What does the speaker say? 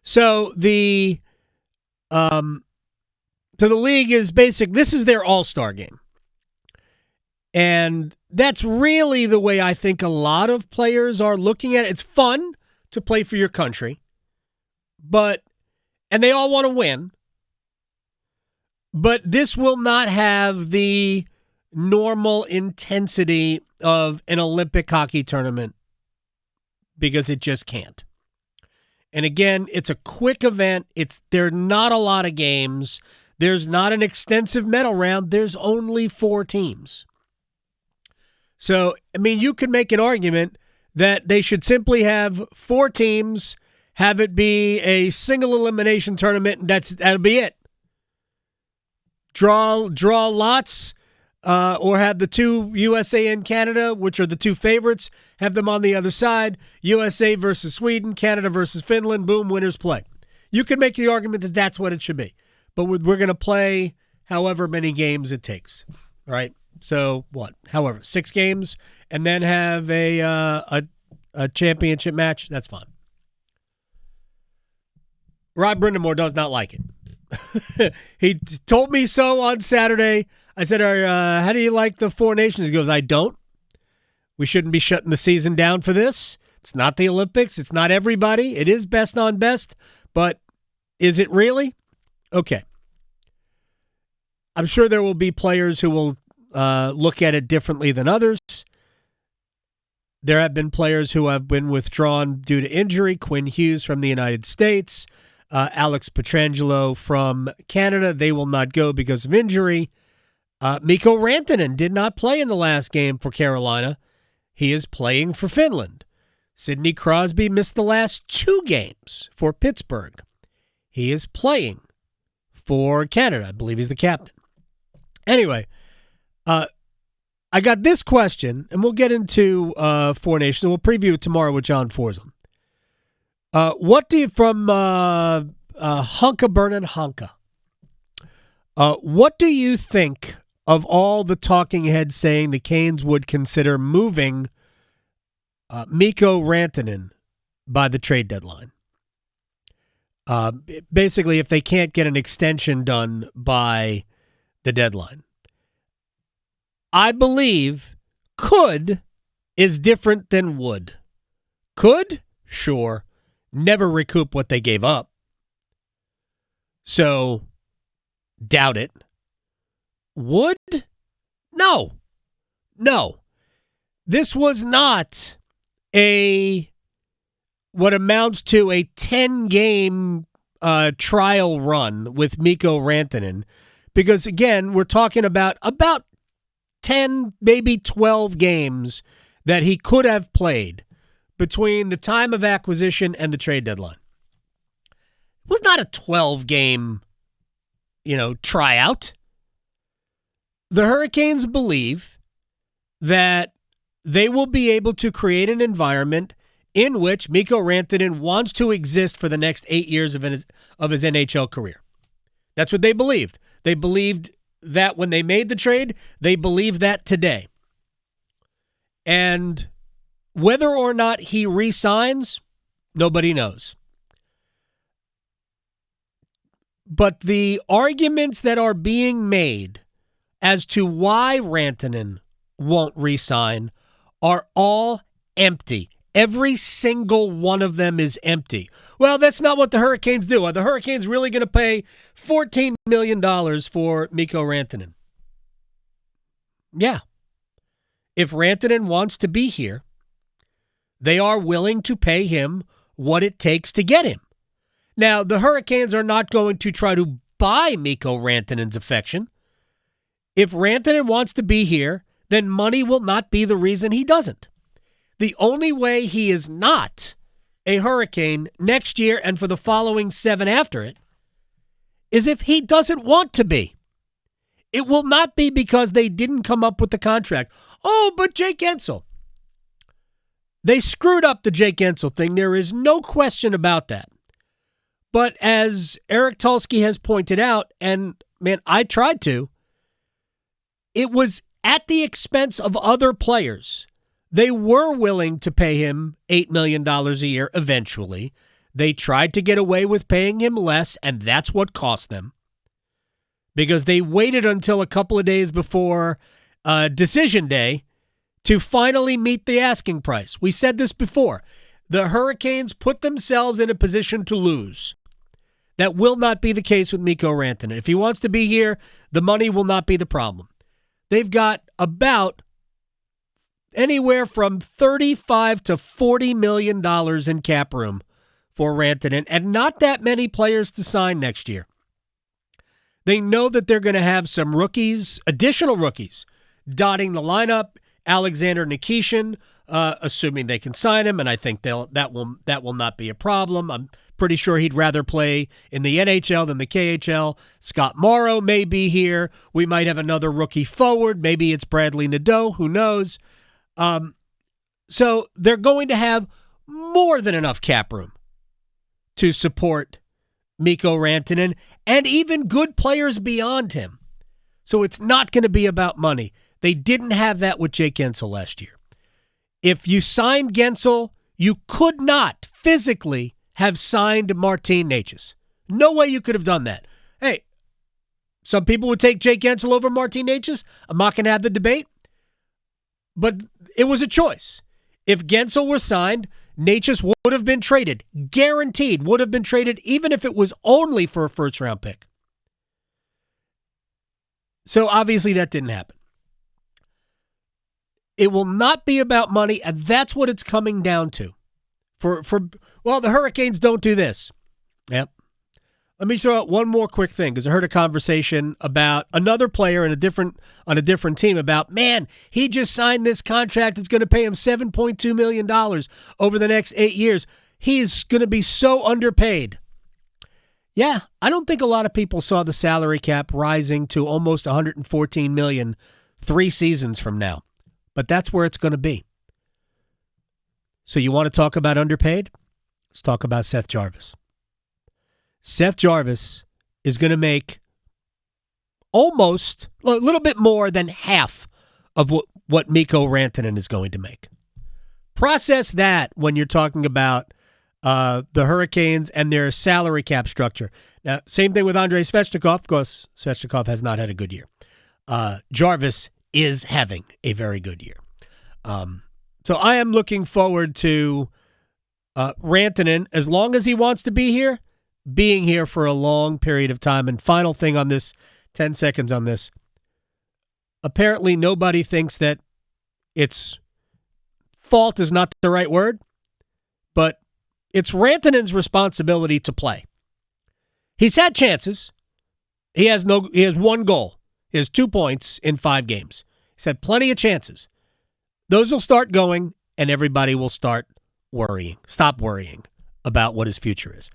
So the league is this is their all-star game. And that's really the way I think a lot of players are looking at it. It's fun to play for your country, and they all want to win. But this will not have the normal intensity of an Olympic hockey tournament because it just can't. And again, it's a quick event. There are not a lot of games. There's not an extensive medal round. There's only 4 teams. So, I mean, you could make an argument that they should simply have 4 teams, have it be a single elimination tournament, and that'll be it. Draw lots, or have the 2 USA and Canada, which are the 2 favorites, have them on the other side. USA versus Sweden, Canada versus Finland, boom, winners play. You could make the argument that that's what it should be. But we're going to play however many games it takes, right? So what? However, 6 games, and then have a championship match. That's fine. Rob Brind'amour does not like it. He told me so on Saturday. I said, how do you like the 4 nations? He goes, I don't. We shouldn't be shutting the season down for this. It's not the Olympics. It's not everybody. It is best on best, but is it really? Okay. I'm sure there will be players who will look at it differently than others. There have been players who have been withdrawn due to injury. Quinn Hughes from the United States, Alex Pietrangelo from Canada. They will not go because of injury. Mikko Rantanen did not play in the last game for Carolina. He is playing for Finland. Sidney Crosby missed the last 2 games for Pittsburgh. He is playing for Canada. I believe he's the captain. Anyway, I got this question, and we'll get into 4 nations. We'll preview it tomorrow with John Forza. What do you, from Hunka Burnham Hunka, what do you think of all the talking heads saying the Canes would consider moving Mikko Rantanen by the trade deadline? Basically, if they can't get an extension done by the deadline. I believe could is different than would. Could? Sure. Never recoup what they gave up. So, doubt it. Would? No. This was not what amounts to a 10-game trial run with Mikko Rantanen. Because, again, we're talking about 10, maybe 12 games that he could have played between the time of acquisition and the trade deadline. It was not a 12-game, tryout. The Hurricanes believe that they will be able to create an environment in which Mikko Rantanen wants to exist for the next 8 years of his NHL career. That's what they believed. They believed that when they made the trade. They believe that today. And whether or not he re-signs, nobody knows. But the arguments that are being made as to why Rantanen won't re-sign are all empty. Every single one of them is empty. Well, that's not what the Hurricanes do. Are the Hurricanes really going to pay $14 million for Mikko Rantanen? Yeah. If Rantanen wants to be here, they are willing to pay him what it takes to get him. Now, the Hurricanes are not going to try to buy Mikko Rantanen's affection. If Rantanen wants to be here, then money will not be the reason he doesn't. The only way he is not a Hurricane next year and for the following 7 after it is if he doesn't want to be. It will not be because they didn't come up with the contract. Oh, but Jake Guentzel. They screwed up the Jake Guentzel thing. There is no question about that. But as Eric Tulsky has pointed out, and man, I tried to, it was at the expense of other players. They were willing to pay him $8 million a year eventually. They tried to get away with paying him less, and that's what cost them. Because they waited until a couple of days before decision day to finally meet the asking price. We said this before. The Hurricanes put themselves in a position to lose. That will not be the case with Mikko Rantanen. If he wants to be here, the money will not be the problem. They've got about anywhere from $35 to $40 million in cap room for Rantanen, and not that many players to sign next year. They know that they're going to have some rookies, additional rookies, dotting the lineup. Alexander Nikishin, assuming they can sign him, and I think that will not be a problem. I'm pretty sure he'd rather play in the NHL than the KHL. Scott Morrow may be here. We might have another rookie forward. Maybe it's Bradley Nadeau. Who knows? So they're going to have more than enough cap room to support Mikko Rantanen and even good players beyond him. So it's not going to be about money. They didn't have that with Jake Guentzel last year. If you signed Guentzel, you could not physically have signed Martin Necas. No way you could have done that. Hey, some people would take Jake Guentzel over Martin Necas. I'm not going to have the debate. But it was a choice. If Guentzel were signed, Necas would have been traded. Guaranteed would have been traded, even if it was only for a first-round pick. So obviously that didn't happen. It will not be about money, and that's what it's coming down to. Well, the Hurricanes don't do this. Yep. Let me throw out one more quick thing, because I heard a conversation about another player on a different team about, man, he just signed this contract. It's going to pay him $7.2 million over the next 8 years. He's going to be so underpaid. Yeah, I don't think a lot of people saw the salary cap rising to almost $114 million 3 seasons from now. But that's where it's going to be. So you want to talk about underpaid? Let's talk about Seth Jarvis. Seth Jarvis is going to make almost a little bit more than half of what Mikko Rantanen is going to make. Process that when you're talking about the Hurricanes and their salary cap structure. Now, same thing with Andrei Svechnikov. Of course, Svechnikov has not had a good year. Jarvis is having a very good year. So I am looking forward to Rantanen, as long as he wants to be here, being here for a long period of time. And final thing on this, 10 seconds on this. Apparently nobody thinks that it's fault is not the right word, but it's Rantanen's responsibility to play. He's had chances. He has one goal. He has 2 points in 5 games. He's had plenty of chances. Those will start going, and everybody will stop worrying about what his future is.